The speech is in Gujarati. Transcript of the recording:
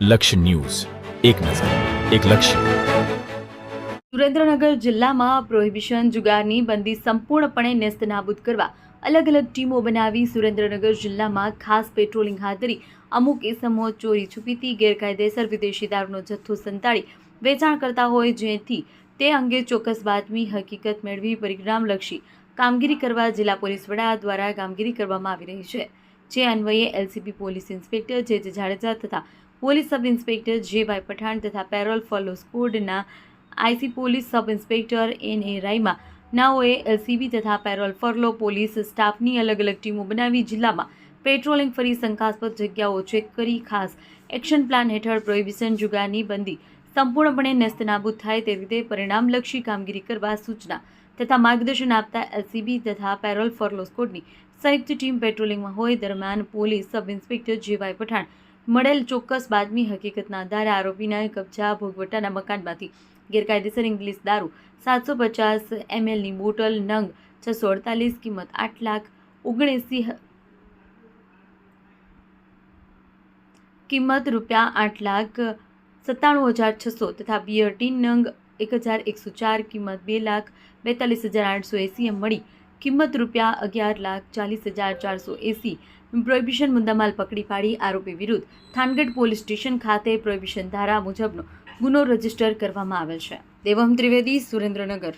લક્ષ્ય ન્યૂઝ, એક નજર, એક લક્ષ્ય. સુરેન્દ્રનગર જિલ્લામાં પ્રોહિબિશન જુગારની બંદી સંપૂર્ણપણે નેસ્તનાબૂદ કરવા અલગ અલગ ટીમો બનાવી સુરેન્દ્રનગર જિલ્લામાં ખાસ પેટ્રોલિંગ હાથ ધરી અમુક ઇસમો ચોરી છુપીથી ગેરકાયદેસર વિદેશી દારૂનો જથ્થો સંતાડી વેચાણ કરતા હોય, જેથી તે અંગે ચોક્કસ બાતમી હકીકત મેળવી પરિણામલક્ષી કામગીરી કરવા જિલ્લા પોલીસ વડા દ્વારા કામગીરી કરવામાં આવી રહી છે. જે અન્વયે એલસીબી પોલીસ ઇન્સ્પેક્ટર જે જાડેજા તથા police sub inspector J Pathan તથા પેરોલ ફોલો સ્કોડના આઈસી પોલીસ સબ ઇન્સ્પેક્ટર એન.એ. રાયમા નાઓએ એલસીબી તથા પેરોલ ફરલો પોલીસ સ્ટાફની અલગ અલગ ટીમો બનાવી જિલ્લામાં પેટ્રોલિંગ ફરી શંકાસ્પદ જગ્યાઓ ચેક કરી ખાસ એક્શન પ્લાન હેઠળ પ્રોહિબિશન જુગારની બંદી સંપૂર્ણપણે નેસ્તનાબૂદ થાય તે રીતે પરિણામલક્ષી કામગીરી કરવા સૂચના તથા માર્ગદર્શન આપતા એલસીબી તથા પેરોલ ફરલો સ્કોડની સંયુક્ત ટીમ પેટ્રોલિંગમાં હોય. દરમિયાન police sub inspector J Pathan મળેલ ચોક્કસ બાતમી હકીકતના આધારે આરોપીના કબજા ભોગવટાના મકાનમાંથી ગેરકાયદેસર ઇંગ્લિશ દારૂ 750 mlની બોટલ નંગ 648 કિંમત 8,79,000 કિંમત ₹8,97,600 તથા બિયર ટીન નંગ 1,104 કિંમત 2,42,880 મળી કિંમત ₹11,40,480 પ્રોહિબિશન મુદ્દામાલ પકડી પાડી આરોપી વિરુદ્ધ થાનગઢ પોલીસ સ્ટેશન ખાતે પ્રોહિબિશન ધારા મુજબનો ગુનો રજીસ્ટર કરવામાં આવેલ છે. દેવમ ત્રિવેદી, સુરેન્દ્રનગર.